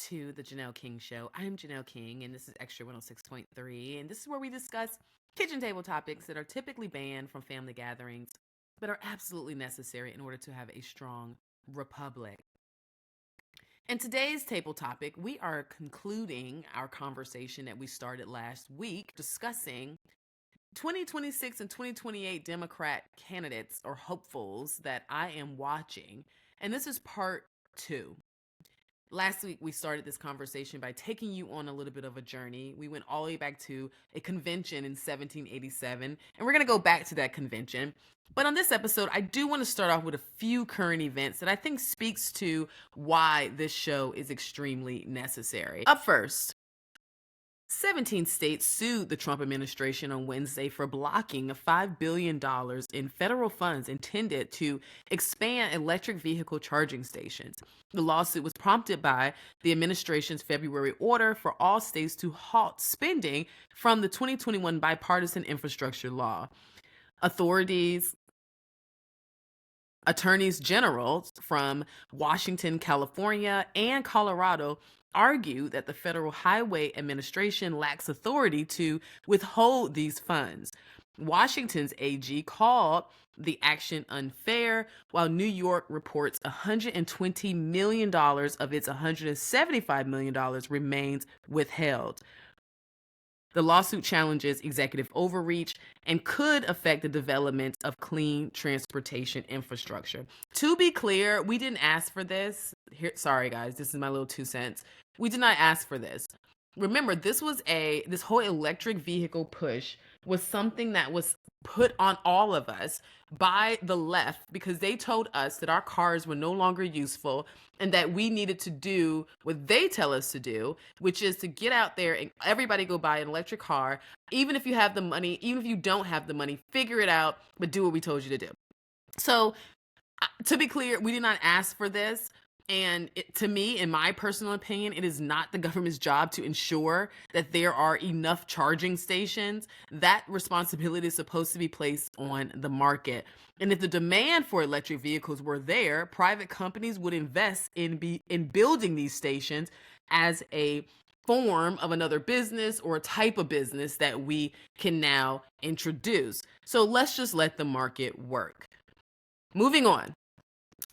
to the Janelle King Show. I'm Janelle King, and this is Extra 106.3. And this is where we discuss kitchen table topics that are typically banned from family gatherings, but are absolutely necessary in order to have a strong republic. In today's table topic, we are concluding our conversation that we started last week discussing 2026 and 2028 Democrat candidates or hopefuls that I am watching. And this is part two. Last week, we started this conversation by taking you on a little bit of a journey. We went all the way back to a convention in 1787, and we're going to go back to that convention. But on this episode, I do want to start off with a few current events that I think speaks to why this show is extremely necessary. Up first, 17 states sued the Trump administration on Wednesday for blocking $5 billion in federal funds intended to expand electric vehicle charging stations. The lawsuit was prompted by the administration's February order for all states to halt spending from the 2021 bipartisan infrastructure law. Attorneys general from Washington, California, and Colorado argue that the Federal Highway Administration lacks authority to withhold these funds. Washington's AG called the action unfair, while New York reports $120 million of its $175 million remains withheld. The lawsuit challenges executive overreach and could affect the development of clean transportation infrastructure. To be clear, we didn't ask for this. Sorry, guys, this is my little 2 cents. We did not ask for this. Remember, this whole electric vehicle push was something that was put on all of us by the left because they told us that our cars were no longer useful and that we needed to do what they tell us to do, which is to get out there and everybody go buy an electric car. Even if you have the money, even if you don't have the money, figure it out, but do what we told you to do. So to be clear, we did not ask for this. And to me, in my personal opinion, it is not the government's job to ensure that there are enough charging stations. That responsibility is supposed to be placed on the market. And if the demand for electric vehicles were there, private companies would invest in building these stations as a form of another business or a type of business that we can now introduce. So let's just let the market work. Moving on.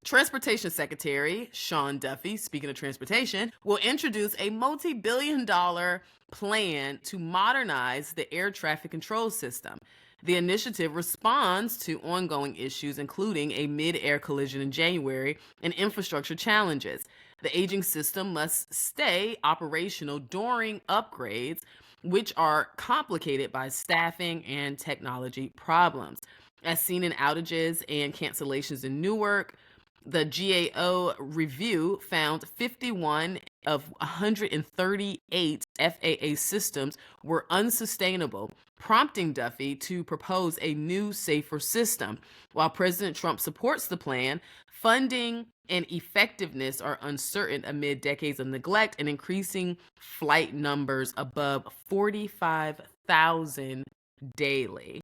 Transportation Secretary Sean Duffy, speaking of transportation, will introduce a multi-billion-dollar plan to modernize the air traffic control system. The initiative responds to ongoing issues, including a mid-air collision in January and infrastructure challenges. The aging system must stay operational during upgrades, which are complicated by staffing and technology problems. As seen in outages and cancellations in Newark, the GAO review found 51 of 138 FAA systems were unsustainable, prompting Duffy to propose a new, safer system. While President Trump supports the plan, funding and effectiveness are uncertain amid decades of neglect and increasing flight numbers above 45,000 daily.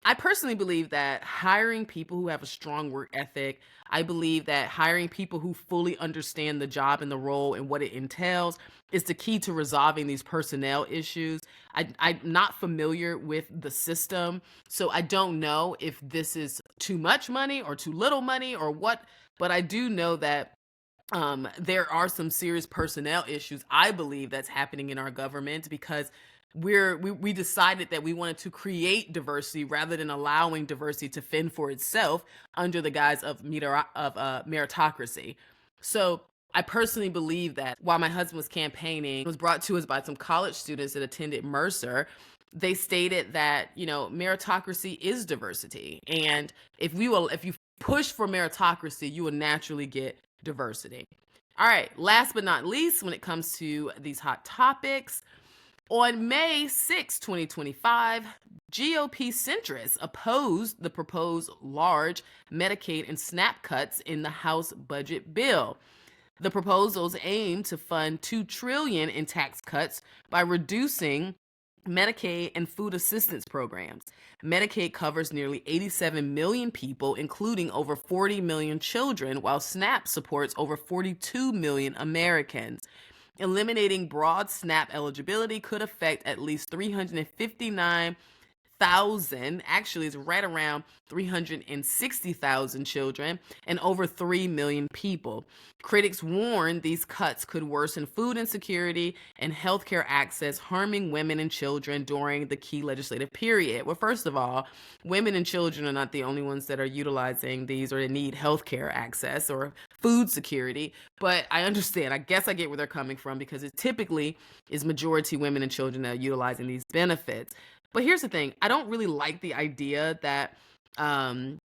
I personally believe that hiring people who have a strong work ethic, I believe that hiring people who fully understand the job and the role and what it entails is the key to resolving these personnel issues. I'm not familiar with the system, so I don't know if this is too much money or too little money or what, but I do know that there are some serious personnel issues, I believe, that's happening in our government because we decided that we wanted to create diversity rather than allowing diversity to fend for itself under the guise of meritocracy. So I personally believe that while my husband was campaigning, it was brought to us by some college students that attended Mercer. They stated that, meritocracy is diversity. And if you push for meritocracy, you will naturally get diversity. All right, last but not least, when it comes to these hot topics, on May 6, 2025, GOP centrists opposed the proposed large Medicaid and SNAP cuts in the House budget bill. The proposals aim to fund $2 trillion in tax cuts by reducing Medicaid and food assistance programs. Medicaid covers nearly 87 million people, including over 40 million children, while SNAP supports over 42 million Americans. Eliminating broad SNAP eligibility could affect at least 359,000, actually it's right around 360,000 children and over 3 million people. Critics warn these cuts could worsen food insecurity and healthcare access, harming women and children during the key legislative period. Well, first of all, women and children are not the only ones that are utilizing these or need healthcare access or food security, but I understand. I guess I get where they're coming from because it typically is majority women and children that are utilizing these benefits. But here's the thing, I don't really like the idea that um,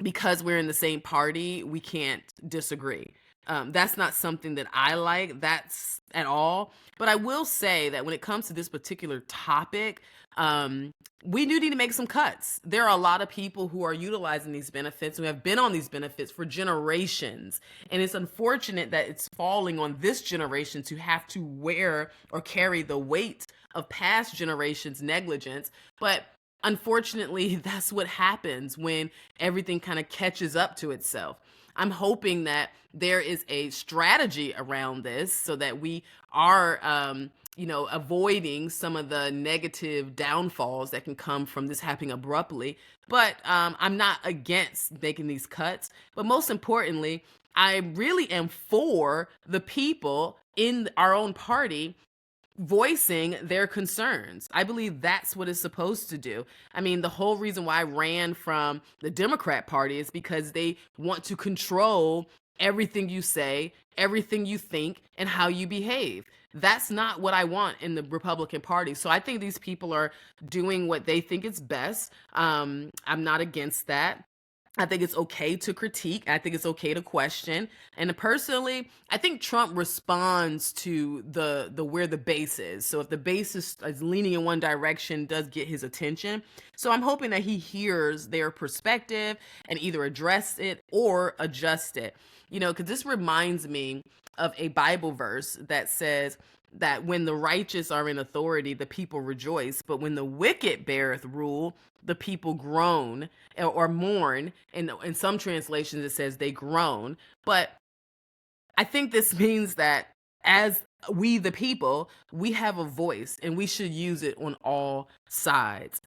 because we're in the same party, we can't disagree. That's not something that I like, that's at all. But I will say that when it comes to this particular topic, we do need to make some cuts. There are a lot of people who are utilizing these benefits, who have been on these benefits for generations. And it's unfortunate that it's falling on this generation to have to wear or carry the weight of past generations' negligence. But unfortunately, that's what happens when everything kind of catches up to itself. I'm hoping that there is a strategy around this so that we are, avoiding some of the negative downfalls that can come from this happening abruptly. But I'm not against making these cuts. But most importantly, I really am for the people in our own party voicing their concerns. I believe that's what it's supposed to do. I mean, the whole reason why I ran from the Democrat Party is because they want to control everything you say, everything you think, and how you behave. That's not what I want in the Republican Party. So I think these people are doing what they think is best. I'm not against that. I think it's okay to critique. I think it's okay to question. And personally, I think Trump responds to the where the base is. So if the base is leaning in one direction, does get his attention. So I'm hoping that he hears their perspective and either address it or adjust it. Because this reminds me of a Bible verse that says that when the righteous are in authority, the people rejoice. But when the wicked beareth rule, the people groan or mourn. And in some translations, it says they groan. But I think this means that as we, the people, we have a voice and we should use it on all sides.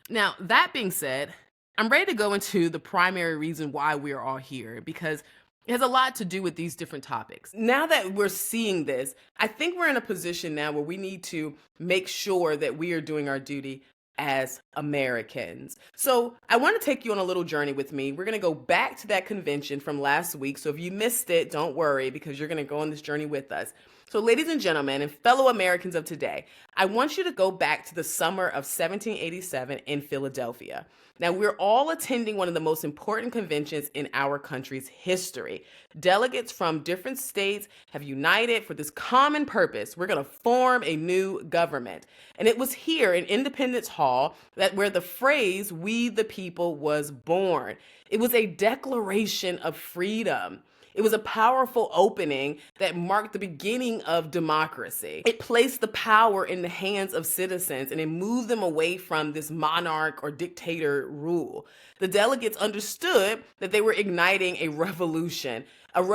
Now, that being said, I'm ready to go into the primary reason why we're all here, because it has a lot to do with these different topics. Now that we're seeing this, I think we're in a position now where we need to make sure that we are doing our duty as Americans. So I want to take you on a little journey with me. We're going to go back to that convention from last week. So if you missed it, don't worry, because you're going to go on this journey with us. So ladies and gentlemen, and fellow Americans of today, I want you to go back to the summer of 1787 in Philadelphia. Now, we're all attending one of the most important conventions in our country's history. Delegates from different states have united for this common purpose. We're going to form a new government. And it was here in Independence Hall where the phrase, "We the people," was born. It was a declaration of freedom. It was a powerful opening that marked the beginning of democracy. It placed the power in the hands of citizens and it moved them away from this monarch or dictator rule. The delegates understood that they were igniting a revolution of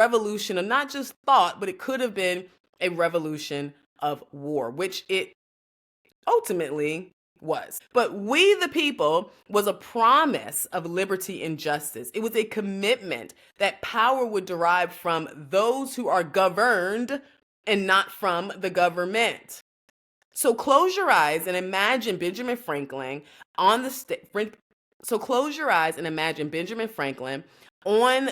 not just thought, but it could have been a revolution of war, which it ultimately was. But "we the people" was a promise of liberty and justice. It was a commitment that power would derive from those who are governed and not from the government. So close your eyes and imagine Benjamin Franklin on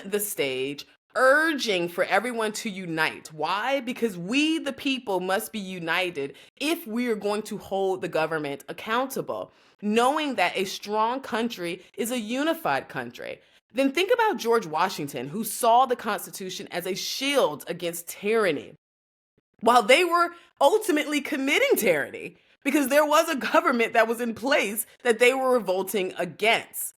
the stage urging for everyone to unite. Why? Because we, the people, must be united if we are going to hold the government accountable, knowing that a strong country is a unified country. Then think about George Washington, who saw the Constitution as a shield against tyranny, while they were ultimately committing tyranny, because there was a government that was in place that they were revolting against.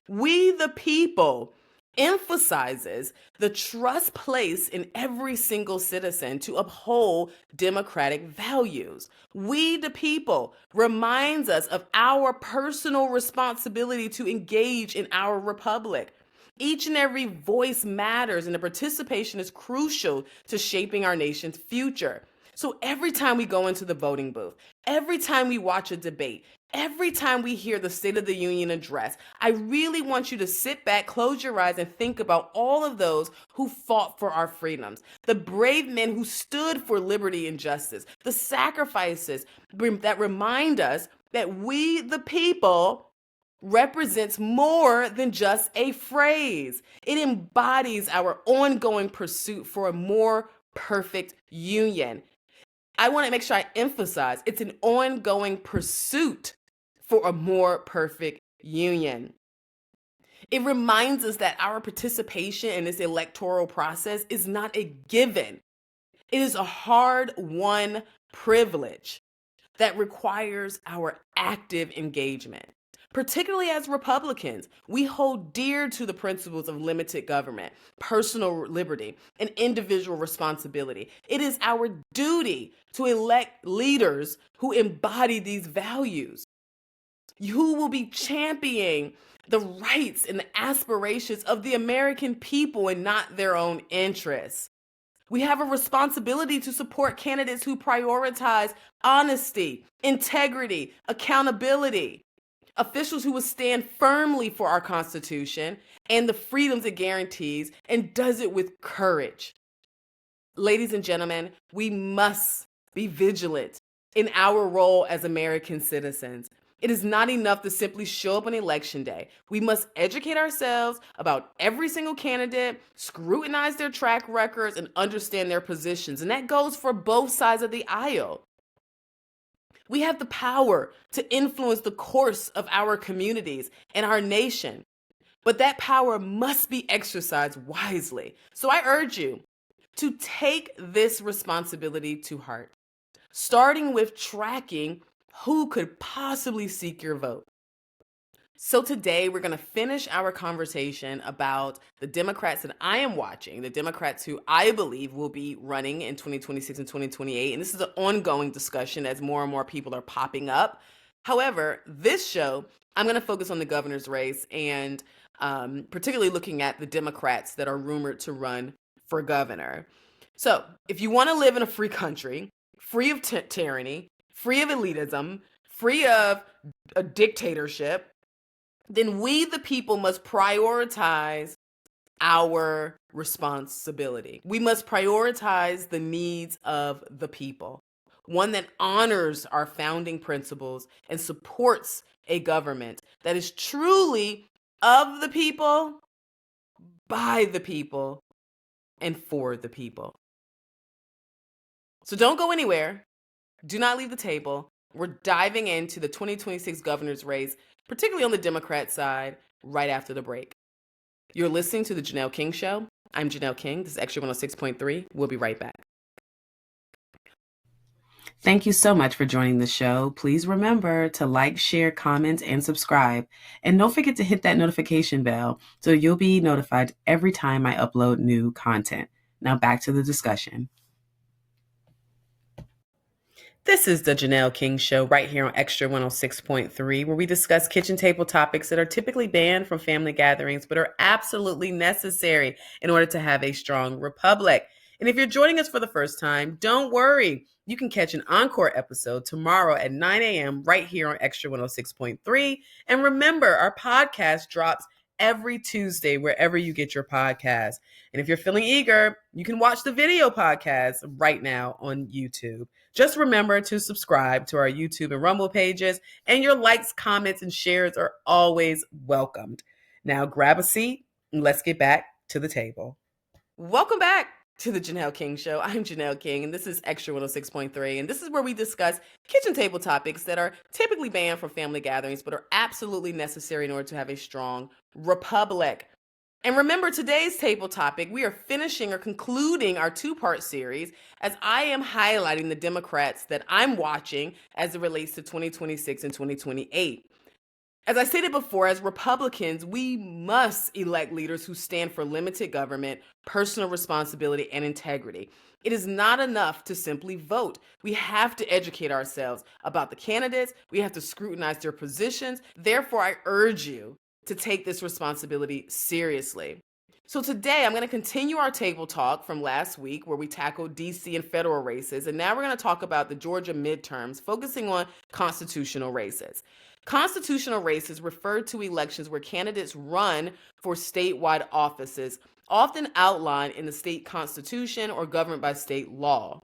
"We the people" emphasizes the trust placed in every single citizen to uphold democratic values. "We the people" reminds us of our personal responsibility to engage in our republic. Each and every voice matters, and the participation is crucial to shaping our nation's future. So every time we go into the voting booth, every time we watch a debate, every time we hear the State of the Union address, I really want you to sit back, close your eyes, and think about all of those who fought for our freedoms, the brave men who stood for liberty and justice, the sacrifices that remind us that we, the people, represents more than just a phrase. It embodies our ongoing pursuit for a more perfect union. I want to make sure I emphasize it's an ongoing pursuit for a more perfect union. It reminds us that our participation in this electoral process is not a given. It is a hard-won privilege that requires our active engagement. Particularly as Republicans, we hold dear to the principles of limited government, personal liberty, and individual responsibility. It is our duty to elect leaders who embody these values, who will be championing the rights and the aspirations of the American people and not their own interests. We have a responsibility to support candidates who prioritize honesty, integrity, accountability, officials who will stand firmly for our Constitution and the freedoms it guarantees and does it with courage. Ladies and gentlemen, we must be vigilant in our role as American citizens. It is not enough to simply show up on election day. We must educate ourselves about every single candidate, scrutinize their track records, and understand their positions. And that goes for both sides of the aisle. We have the power to influence the course of our communities and our nation, but that power must be exercised wisely. So I urge you to take this responsibility to heart, starting with tracking who could possibly seek your vote. So today we're going to finish our conversation about the Democrats that I am watching, the Democrats who I believe will be running in 2026 and 2028. And this is an ongoing discussion as more and more people are popping up. However, this show, I'm going to focus on the governor's race and particularly looking at the Democrats that are rumored to run for governor. So if you want to live in a free country, free of tyranny, free of elitism, free of a dictatorship, then we, the people, must prioritize our responsibility. We must prioritize the needs of the people, one that honors our founding principles and supports a government that is truly of the people, by the people, and for the people. So don't go anywhere. Do not leave the table. We're diving into the 2026 governor's race, particularly on the Democrat side, right after the break. You're listening to The Janelle King Show. I'm Janelle King. This is Extra 106.3. We'll be right back. Thank you so much for joining the show. Please remember to like, share, comment, and subscribe. And don't forget to hit that notification bell so you'll be notified every time I upload new content. Now back to the discussion. This is the Janelle King Show right here on Extra 106.3, where we discuss kitchen table topics that are typically banned from family gatherings, but are absolutely necessary in order to have a strong republic. And if you're joining us for the first time, don't worry. You can catch an encore episode tomorrow at 9 a.m. right here on Extra 106.3. And remember, our podcast drops every Tuesday wherever you get your podcasts. And if you're feeling eager, you can watch the video podcast right now on YouTube. Just remember to subscribe to our YouTube and Rumble pages, and your likes, comments, and shares are always welcomed. Now grab a seat and let's get back to the table. Welcome back to the Janelle King Show. I'm Janelle King, and this is Extra 106.3, and this is where we discuss kitchen table topics that are typically banned from family gatherings, but are absolutely necessary in order to have a strong republic. And remember, today's table topic, we are finishing or concluding our two-part series as I am highlighting the Democrats that I'm watching as it relates to 2026 and 2028. As I stated before, as Republicans, we must elect leaders who stand for limited government, personal responsibility, and integrity. It is not enough to simply vote. We have to educate ourselves about the candidates. We have to scrutinize their positions. Therefore, I urge you to take this responsibility seriously. So today I'm going to continue our table talk from last week where we tackled DC and federal races. And now we're going to talk about the Georgia midterms, focusing on constitutional races. Constitutional races refer to elections where candidates run for statewide offices, often outlined in the state constitution or governed by state law.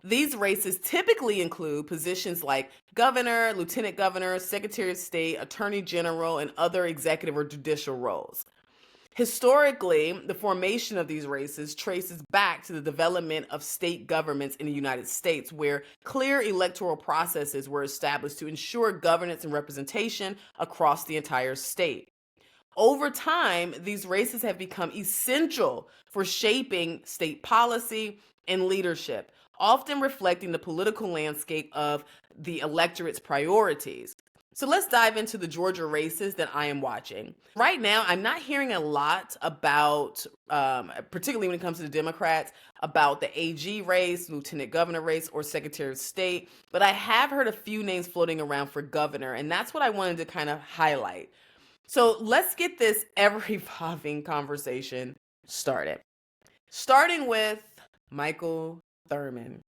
These races typically include positions like governor, lieutenant governor, secretary of state, attorney general, and other executive or judicial roles. Historically, the formation of these races traces back to the development of state governments in the United States, where clear electoral processes were established to ensure governance and representation across the entire state. Over time, these races have become essential for shaping state policy and leadership, often reflecting the political landscape of the electorate's priorities. So let's dive into the Georgia races that I am watching. Right now, I'm not hearing a lot about, particularly when it comes to the Democrats, about the AG race, lieutenant governor race, or secretary of state, but I have heard a few names floating around for governor, and that's what I wanted to kind of highlight. So let's get this ever-evolving conversation started. Starting with Michael Thurmond.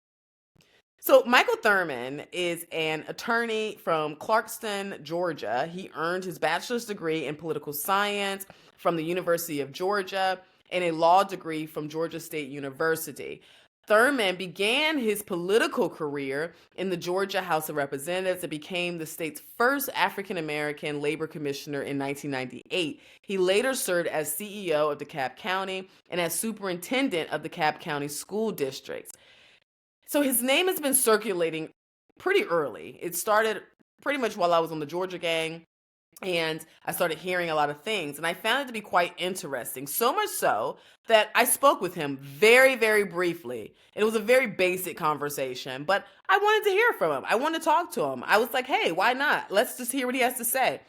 So Michael Thurmond is an attorney from Clarkston, Georgia. He earned his bachelor's degree in political science from the University of Georgia and a law degree from Georgia State University. Thurmond began his political career in the Georgia House of Representatives and became the state's first African-American labor commissioner in 1998. He later served as CEO of DeKalb County and as superintendent of the DeKalb County School Districts. So his name has been circulating pretty early. It started pretty much while I was on the Georgia Gang, and I started hearing a lot of things, and I found it to be quite interesting. So much so that I spoke with him very, very briefly. It was a very basic conversation, but I wanted to hear from him. I wanted to talk to him. I was like, hey, why not? Let's just hear what he has to say.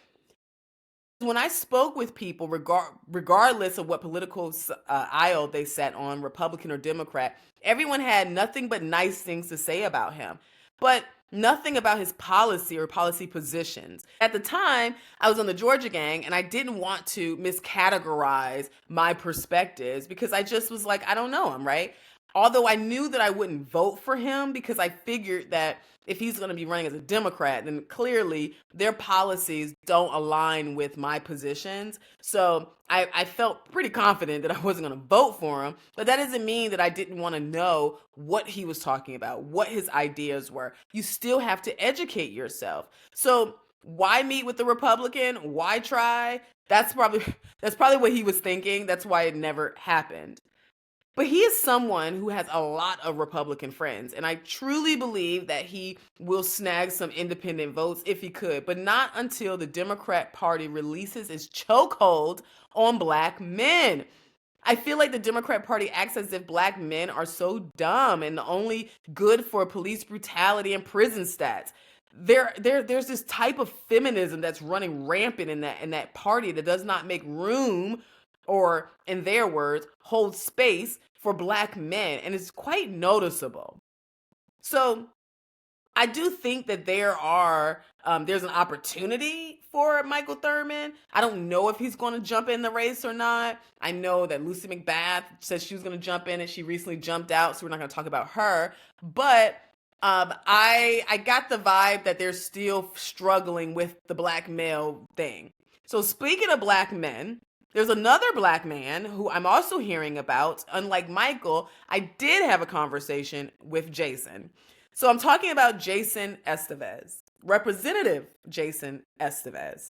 When I spoke with people, regardless of what political aisle they sat on, Republican or Democrat, everyone had nothing but nice things to say about him, but nothing about his policy or policy positions. At the time, I was on the Georgia Gang, and I didn't want to miscategorize my perspectives because I just was like, I don't know him, right? Although I knew that I wouldn't vote for him because I figured that if he's going to be running as a Democrat, then clearly their policies don't align with my positions. So I felt pretty confident that I wasn't going to vote for him, but that doesn't mean that I didn't want to know what he was talking about, what his ideas were. You still have to educate yourself. So why meet with the Republican? Why try? That's probably what he was thinking. That's why it never happened. But he is someone who has a lot of Republican friends, and I truly believe that he will snag some independent votes if he could, but not until the Democrat Party releases its chokehold on Black men. I feel like the Democrat Party acts as if Black men are so dumb and only good for police brutality and prison stats. There's this type of feminism that's running rampant in that party that does not make room, or in their words, hold space for Black men, and it's quite noticeable. So I do think that there's an opportunity for Michael Thurmond. I don't know if he's going to jump in the race or not. I know that Lucy McBath said she was going to jump in, and she recently jumped out, so we're not going to talk about her. But I got the vibe that they're still struggling with the Black male thing. So speaking of Black men, there's another Black man who I'm also hearing about. Unlike Michael, I did have a conversation with Jason. So I'm talking about Jason Estevez, Representative Jason Estevez.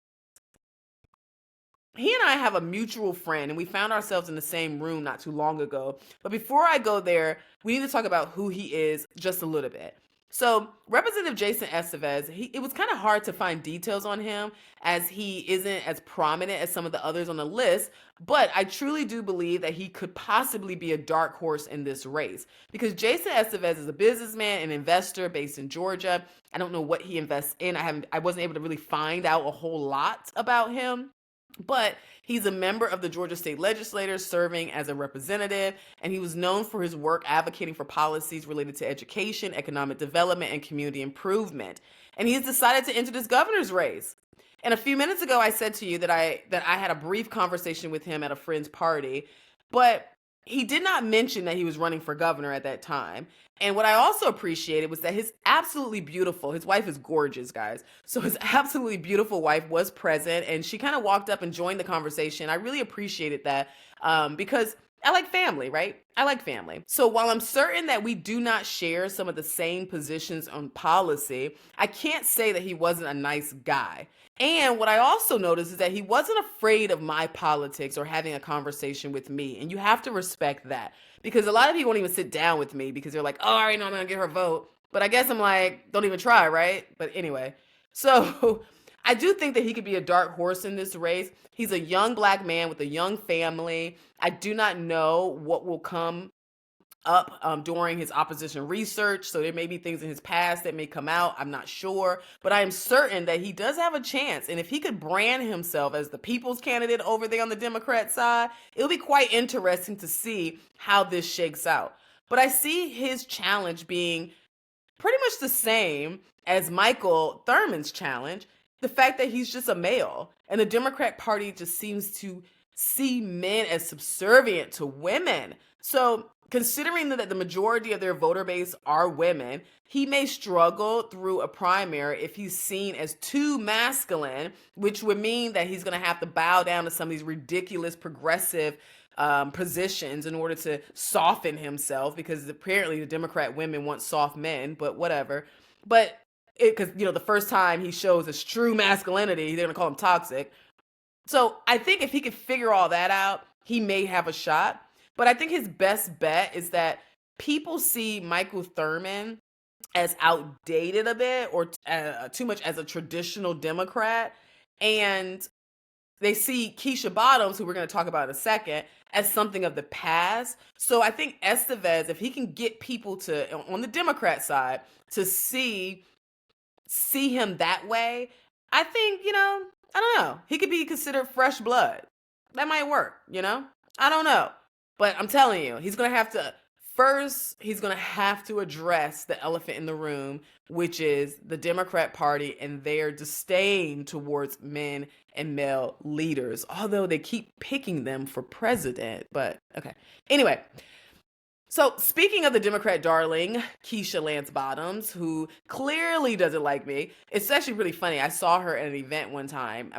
He and I have a mutual friend, and we found ourselves in the same room not too long ago. But before I go there, we need to talk about who he is just a little bit. So Representative Jason Estevez, it was kind of hard to find details on him as he isn't as prominent as some of the others on the list, but I truly do believe that he could possibly be a dark horse in this race because Jason Estevez is a businessman and investor based in Georgia. I don't know what he invests in. I wasn't able to really find out a whole lot about him. But he's a member of the Georgia State Legislature serving as a representative, and he was known for his work advocating for policies related to education, economic development, and community improvement. And he's decided to enter this governor's race. And a few minutes ago, I said to you that I had a brief conversation with him at a friend's party, but he did not mention that he was running for governor at that time. And what I also appreciated was that his absolutely beautiful, his wife is gorgeous, guys. So his absolutely beautiful wife was present, and she kind of walked up and joined the conversation. I really appreciated that because I like family, right? I like family. So while I'm certain that we do not share some of the same positions on policy, I can't say that he wasn't a nice guy. And what I also noticed is that he wasn't afraid of my politics or having a conversation with me. And you have to respect that because a lot of people won't even sit down with me because they're like, oh, I already know I'm going to get her vote. But I guess I'm like, don't even try, right? But anyway, so I do think that he could be a dark horse in this race. He's a young Black man with a young family. I do not know what will come up during his opposition research. So there may be things in his past that may come out. I'm not sure. But I am certain that he does have a chance. And if he could brand himself as the people's candidate over there on the Democrat side, it'll be quite interesting to see how this shakes out. But I see his challenge being pretty much the same as Michael Thurman's challenge. The fact that he's just a male. And the Democrat Party just seems to see men as subservient to women. So considering that the majority of their voter base are women, he may struggle through a primary if he's seen as too masculine, which would mean that he's going to have to bow down to some of these ridiculous progressive positions in order to soften himself, because apparently the Democrat women want soft men, but whatever. But because, the first time he shows his true masculinity, they're going to call him toxic. So I think if he could figure all that out, he may have a shot. But I think his best bet is that people see Michael Thurman as outdated a bit or too much as a traditional Democrat. And they see Keisha Bottoms, who we're going to talk about in a second, as something of the past. So I think Estevez, if he can get people on the Democrat side to see him that way, I think, I don't know. He could be considered fresh blood. That might work, I don't know. But I'm telling you, he's going to have to address the elephant in the room, which is the Democrat Party and their disdain towards men and male leaders, although they keep picking them for president. But okay. Anyway, so speaking of the Democrat darling, Keisha Lance Bottoms, who clearly doesn't like me, it's actually really funny. I saw her at an event one time.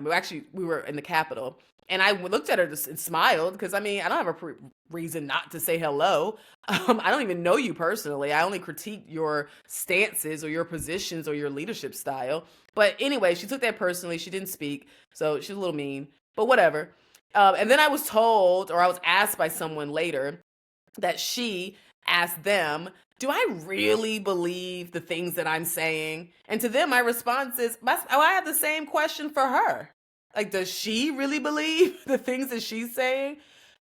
We were in the Capitol. And I looked at her and smiled because, I don't have a reason not to say hello. I don't even know you personally. I only critique your stances or your positions or your leadership style. But anyway, she took that personally. She didn't speak. So she's a little mean, but whatever. And then I was asked by someone later that she asked them, do I really believe the things that I'm saying? And to them, my response is, I have the same question for her. Like, does she really believe the things that she's saying?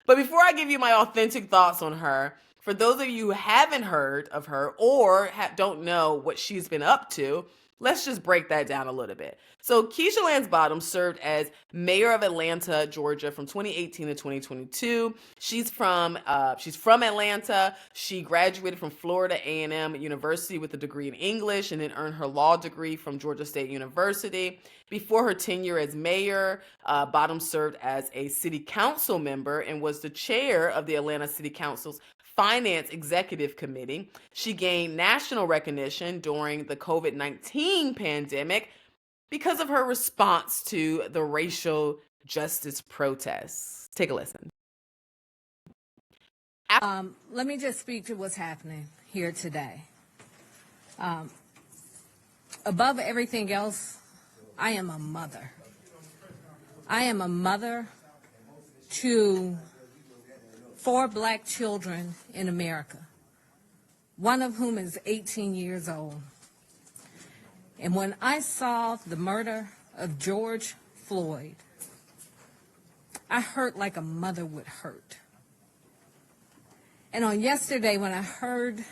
But before I give you my authentic thoughts on her, for those of you who haven't heard of her or don't know what she's been up to, let's just break that down a little bit. So Keisha Lance Bottoms served as mayor of Atlanta, Georgia from 2018 to 2022. She's from Atlanta. She graduated from Florida A&M University with a degree in English and then earned her law degree from Georgia State University. Before her tenure as mayor, Bottoms served as a city council member and was the chair of the Atlanta City Council's Finance Executive Committee. She gained national recognition during the COVID-19 pandemic because of her response to the racial justice protests. Take a listen. Let me just speak to what's happening here today. Above everything else, I am a mother. I am a mother to 4 Black children in America, one of whom is 18 years old. And when I saw the murder of George Floyd, I hurt like a mother would hurt. And on yesterday, when I heard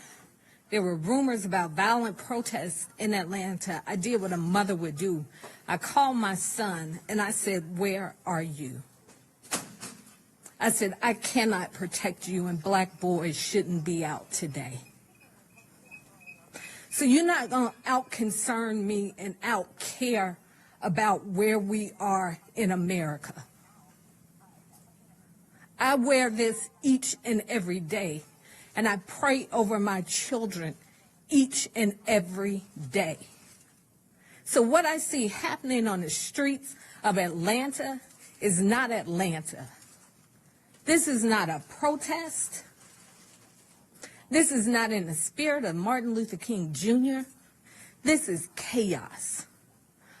there were rumors about violent protests in Atlanta, I did what a mother would do. I called my son and I said, "Where are you?" I said, "I cannot protect you, and Black boys shouldn't be out today. So you're not going to out-concern me and out-care about where we are in America. I wear this each and every day, and I pray over my children each and every day. So what I see happening on the streets of Atlanta is not Atlanta. This is not a protest. This is not in the spirit of Martin Luther King Jr. This is chaos.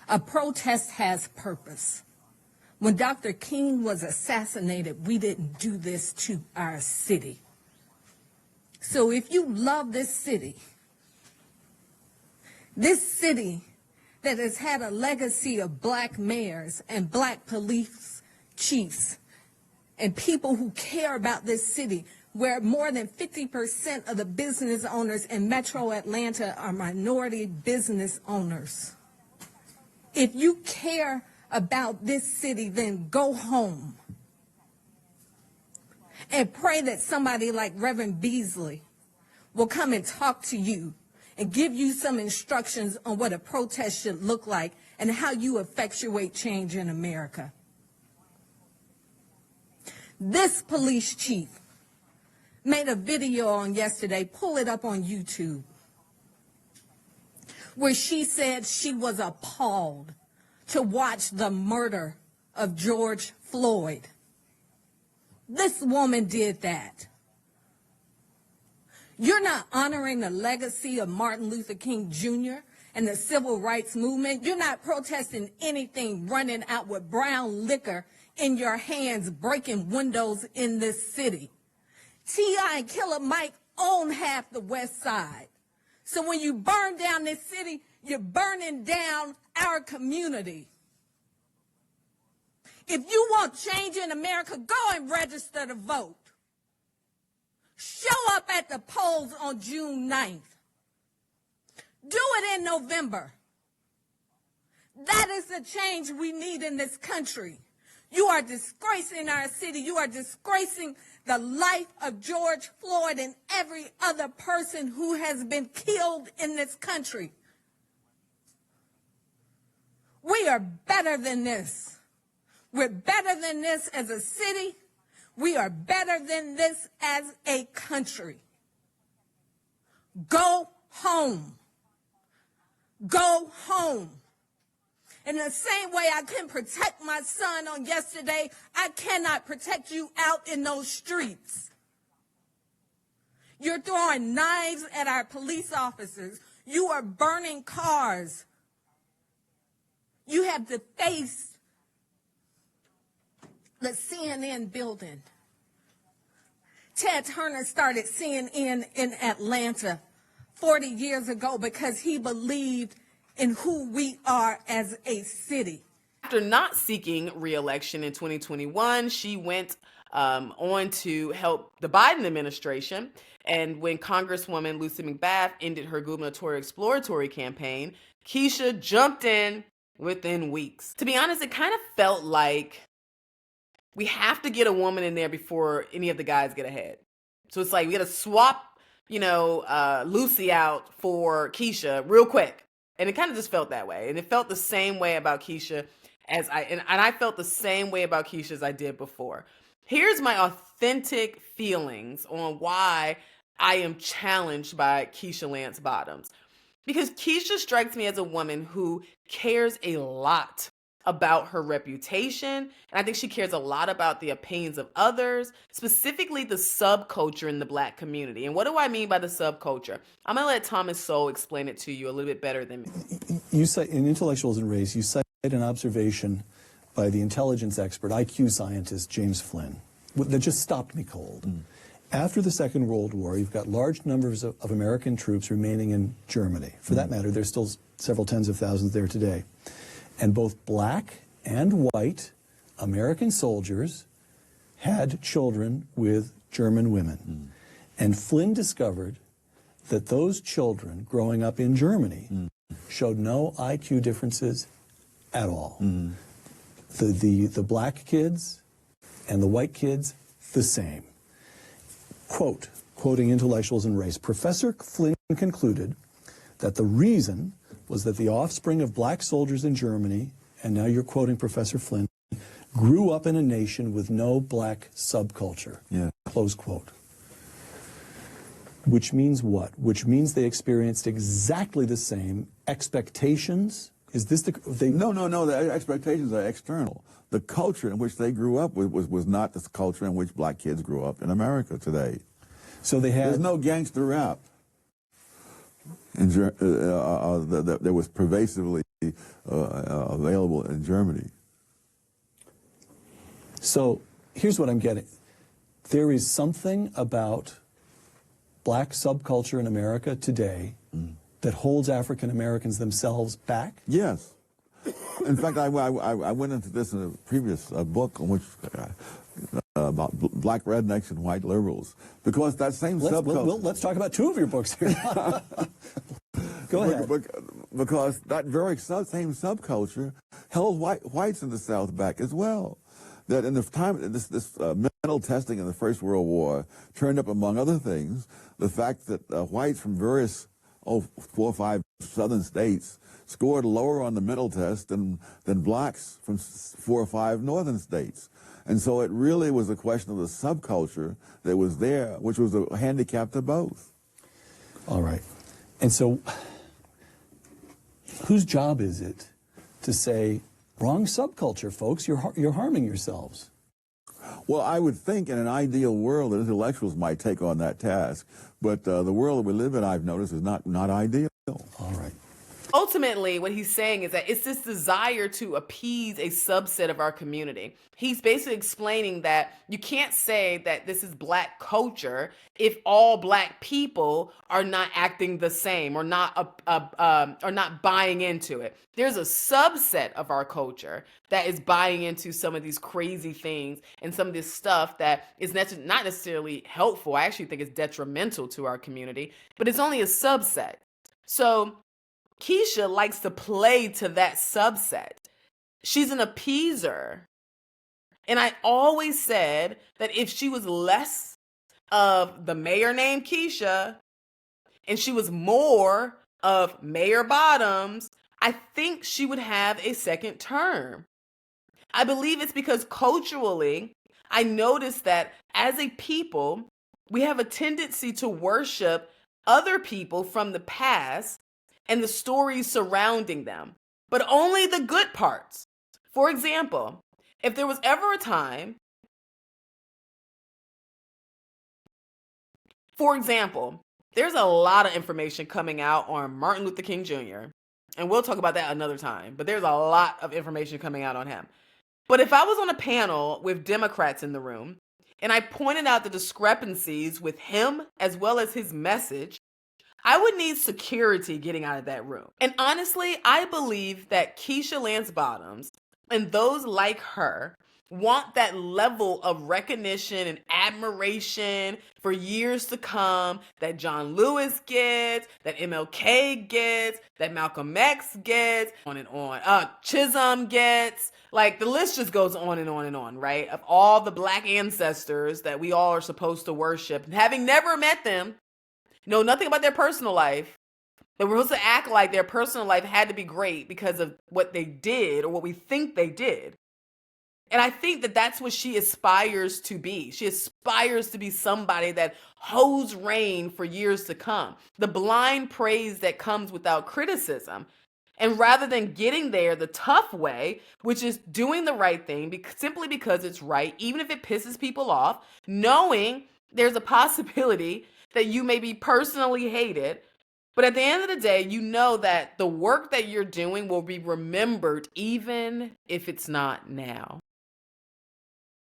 A protest has purpose. When Dr. King was assassinated, we didn't do this to our city. So if you love this city that has had a legacy of black mayors and black police chiefs and people who care about this city, where more than 50% of the business owners in Metro Atlanta are minority business owners. If you care about this city, then go home and pray that somebody like Reverend Beasley will come and talk to you and give you some instructions on what a protest should look like and how you effectuate change in America. This police chief made a video on yesterday, pull it up on YouTube, where she said she was appalled to watch the murder of George Floyd. This woman did that. You're not honoring the legacy of Martin Luther King Jr. and the civil rights movement. You're not protesting anything running out with brown liquor in your hands, breaking windows in this city. T.I. and Killer Mike own half the West Side. So when you burn down this city, you're burning down our community. If you want change in America, go and register to vote. Show up at the polls on June 9th. Do it in November. That is the change we need in this country. You are disgracing our city. You are disgracing the life of George Floyd and every other person who has been killed in this country. We are better than this. We're better than this as a city. We are better than this as a country. Go home. Go home. In the same way I couldn't protect my son on yesterday, I cannot protect you out in those streets. You're throwing knives at our police officers. You are burning cars. You have defaced the CNN building. Ted Turner started CNN in Atlanta 40 years ago because he believed in who we are as a city. After not seeking re-election in 2021, she went on to help the Biden administration. And when Congresswoman Lucy McBath ended her gubernatorial exploratory campaign, Keisha jumped in within weeks. To be honest, it kind of felt like we have to get a woman in there before any of the guys get ahead. So it's like we got to swap, Lucy out for Keisha real quick. And it kind of just felt that way. And it felt the same way about Keisha and I felt the same way about Keisha as I did before. Here's my authentic feelings on why I am challenged by Keisha Lance Bottoms. Because Keisha strikes me as a woman who cares a lot about her reputation. And I think she cares a lot about the opinions of others, specifically the subculture in the Black community. And what do I mean by the subculture? I'm going to let Thomas Sowell explain it to you a little bit better than me. You cite, in Intellectuals and Race, you cite an observation by the intelligence expert, IQ scientist James Flynn, that just stopped me cold. After the Second World War, you've got large numbers of American troops remaining in Germany. For that matter, there's still several tens of thousands there today. And both black and white American soldiers had children with German women. And Flynn discovered that those children growing up in Germany showed no IQ differences at all. The black kids and the white kids, the same. Quoting Intellectuals and Race, Professor Flynn concluded that the reason was that the offspring of black soldiers in Germany and now you're quoting Professor Flynn, grew up in a nation with no black subculture, Yeah. close quote. Which means what? Which means they experienced exactly the same expectations. Is this the No. The expectations are external. The culture in which they grew up was not the culture in which black kids grew up in America today. So they had There's no gangster rap that was pervasively available in Germany. So here's what I'm getting. There is something about black subculture in America today that holds African Americans themselves back? Yes. In fact, I went into this in a previous book on which about black rednecks and white liberals, because that same subculture. Let's talk about two of your books here. Go ahead. Because that very same subculture held whites in the South back as well. That in the time, this mental testing in the First World War turned up, among other things, the fact that whites from various 4 or 5 southern states scored lower on the mental test than blacks from 4 or 5 northern states. And so it really was a question of the subculture that was there, which was a handicap to both. All right. And so whose job is it to say, wrong subculture, folks, you're harming yourselves? Well, I would think in an ideal world that intellectuals might take on that task, but the world that we live in, I've noticed, is not ideal. All right. Ultimately, what he's saying is that it's this desire to appease a subset of our community. He's basically explaining that you can't say that this is black culture if all black people are not acting the same or not buying into it. There's a subset of our culture that is buying into some of these crazy things and some of this stuff that is not necessarily helpful. I actually think it's detrimental to our community, but it's only a subset. So Keisha likes to play to that subset. She's an appeaser. And I always said that if she was less of the mayor named Keisha and she was more of Mayor Bottoms, I think she would have a second term. I believe it's because culturally, I noticed that as a people, we have a tendency to worship other people from the past and the stories surrounding them, but only the good parts. For example, if there was ever a time, there's a lot of information coming out on Martin Luther King Jr., and we'll talk about that another time, but there's a lot of information coming out on him. But if I was on a panel with Democrats in the room, and I pointed out the discrepancies with him as well as his message, I would need security getting out of that room. And honestly, I believe that Keisha Lance Bottoms and those like her want that level of recognition and admiration for years to come that John Lewis gets, that MLK gets, that Malcolm X gets, on and on. Chisholm gets. Like, the list just goes on and on and on, right? Of all the black ancestors that we all are supposed to worship, and having never met them, know nothing about their personal life, but we're supposed to act like their personal life had to be great because of what they did or what we think they did. And I think that that's what she aspires to be. She aspires to be somebody that holds reign for years to come. The blind praise that comes without criticism. And rather than getting there the tough way, which is doing the right thing simply because it's right, even if it pisses people off, knowing there's a possibility that you may be personally hated, but at the end of the day, you know that the work that you're doing will be remembered even if it's not now.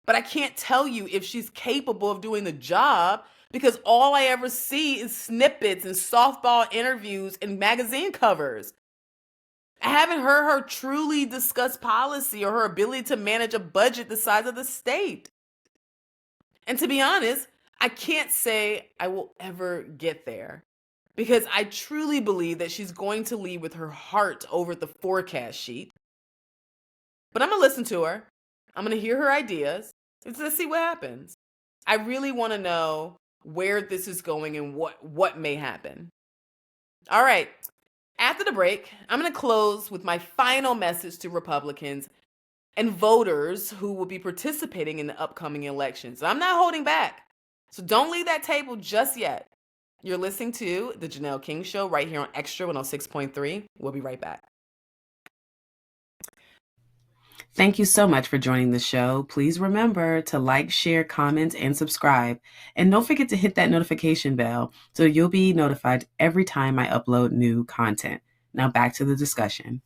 But I can't tell you if she's capable of doing the job because all I ever see is snippets and softball interviews and magazine covers. I haven't heard her truly discuss policy or her ability to manage a budget the size of the state. And to be honest, I can't say I will ever get there because I truly believe that she's going to lead with her heart over the forecast sheet. But I'm going to listen to her. I'm going to hear her ideas. Let's see what happens. I really want to know where this is going and what may happen. All right. After the break, I'm going to close with my final message to Republicans and voters who will be participating in the upcoming elections. I'm not holding back. So don't leave that table just yet. You're listening to The Janelle King Show right here on Extra 106.3. We'll be right back. Thank you so much for joining the show. Please remember to like, share, comment, and subscribe. And don't forget to hit that notification bell so you'll be notified every time I upload new content. Now back to the discussion.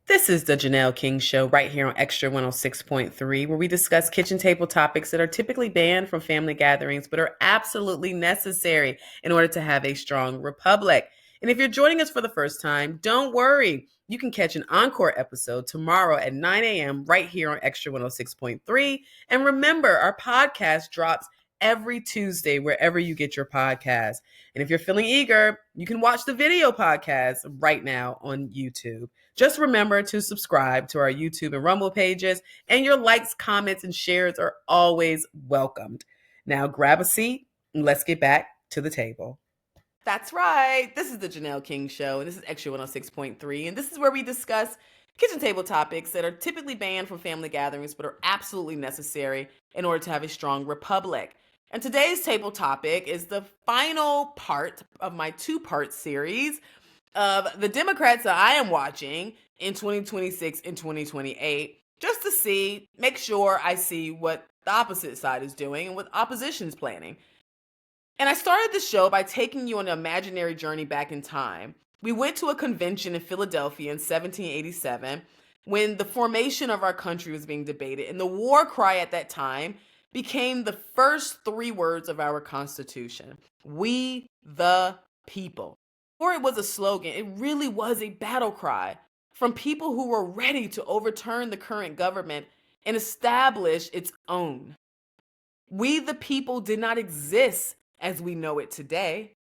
This is the Janelle King Show right here on Extra 106.3, where we discuss kitchen table topics that are typically banned from family gatherings, but are absolutely necessary in order to have a strong republic. And if you're joining us for the first time, don't worry. You can catch an encore episode tomorrow at 9 a.m. right here on Extra 106.3. And remember, our podcast drops every Tuesday wherever you get your podcast. And if you're feeling eager, you can watch the video podcast right now on YouTube. Just remember to subscribe to our YouTube and Rumble pages, and your likes, comments, and shares are always welcomed. Now grab a seat and let's get back to the table. That's right. This is the Janelle King Show, and this is Extra 106.3, and this is where we discuss kitchen table topics that are typically banned from family gatherings, but are absolutely necessary in order to have a strong republic. And today's table topic is the final part of my two-part series of the Democrats that I am watching in 2026 and 2028, just to make sure I see what the opposite side is doing and what opposition's planning. And I started the show by taking you on an imaginary journey back in time. We went to a convention in Philadelphia in 1787 when the formation of our country was being debated, and the war cry at that time became the first three words of our Constitution: "We the people." Or it was a slogan, it really was a battle cry from people who were ready to overturn the current government and establish its own. We the people did not exist as we know it today.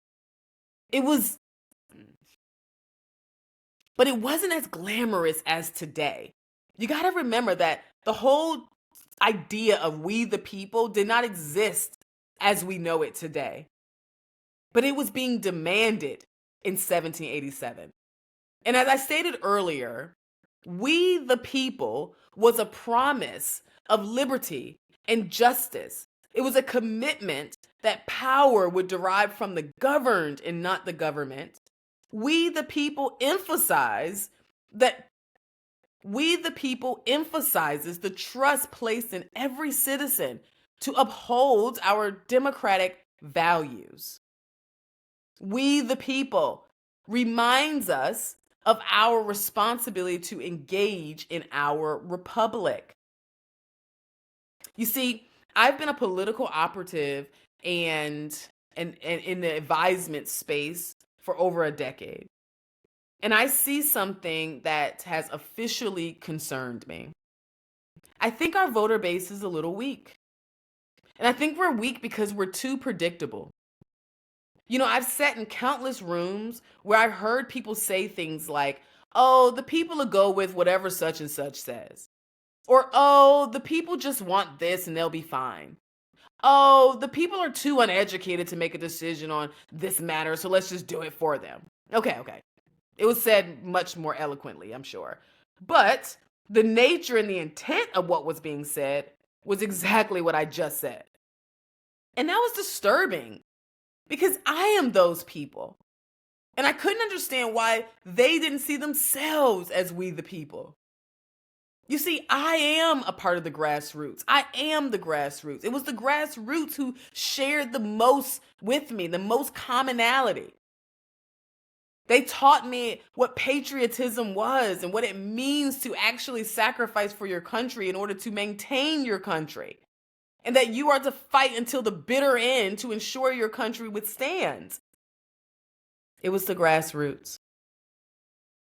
But it wasn't as glamorous as today. You got to remember that the whole idea of we the people did not exist as we know it today. But it was being demanded in 1787. And as I stated earlier, we the people was a promise of liberty and justice. It was a commitment that power would derive from the governed and not the government. We the people emphasizes the trust placed in every citizen to uphold our democratic values. We the people reminds us of our responsibility to engage in our republic. You see, I've been a political operative and in the advisement space for over a decade. And I see something that has officially concerned me. I think our voter base is a little weak. And I think we're weak because we're too predictable. You know, I've sat in countless rooms where I heard people say things like, "Oh, the people will go with whatever such and such says." Or, "Oh, the people just want this and they'll be fine." "Oh, the people are too uneducated to make a decision on this matter, so let's just do it for them." Okay. It was said much more eloquently, I'm sure. But the nature and the intent of what was being said was exactly what I just said. And that was disturbing because I am those people. And I couldn't understand why they didn't see themselves as we the people. You see, I am a part of the grassroots. I am the grassroots. It was the grassroots who shared the most with me, the most commonality. They taught me what patriotism was and what it means to actually sacrifice for your country in order to maintain your country. And that you are to fight until the bitter end to ensure your country withstands. It was the grassroots.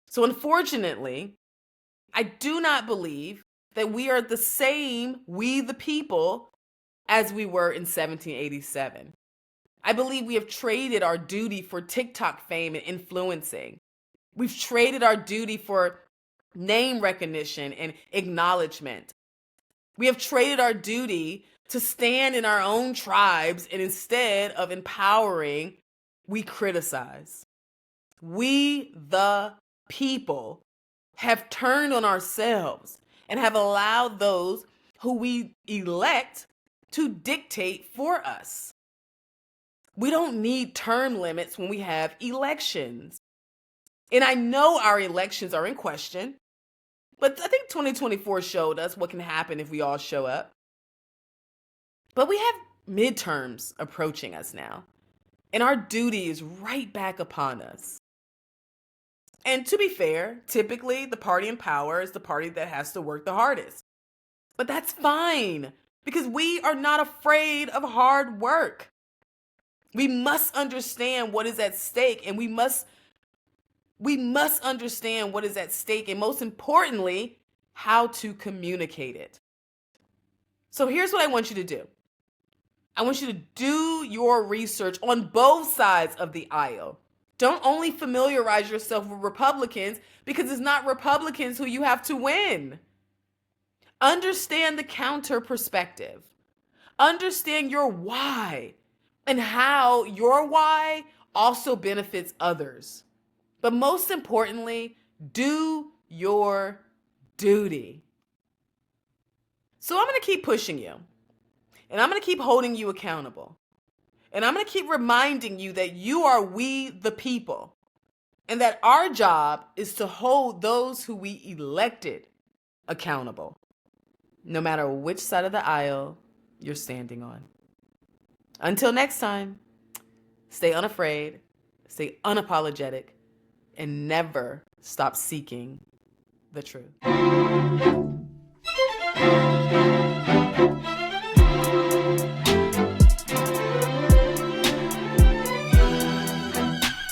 So unfortunately, I do not believe that we are the same, we the people, as we were in 1787. I believe we have traded our duty for TikTok fame and influencing. We've traded our duty for name recognition and acknowledgement. We have traded our duty to stand in our own tribes and instead of empowering we criticize. We, the people, have turned on ourselves and have allowed those who we elect to dictate for us. We don't need term limits when we have elections. And I know our elections are in question, but I think 2024 showed us what can happen if we all show up. But we have midterms approaching us now, and our duty is right back upon us. And to be fair, typically the party in power is the party that has to work the hardest. But that's fine, because we are not afraid of hard work. We must understand what is at stake, and we must understand what is at stake, and most importantly, how to communicate it. So here's what I want you to do. I want you to do your research on both sides of the aisle. Don't only familiarize yourself with Republicans, because it's not Republicans who you have to win. Understand the counter perspective. Understand your why and how your why also benefits others. But most importantly, do your duty. So I'm going to keep pushing you, and I'm going to keep holding you accountable. And I'm going to keep reminding you that you are we the people, and that our job is to hold those who we elected accountable, no matter which side of the aisle you're standing on. Until next time, stay unafraid, stay unapologetic, and never stop seeking the truth.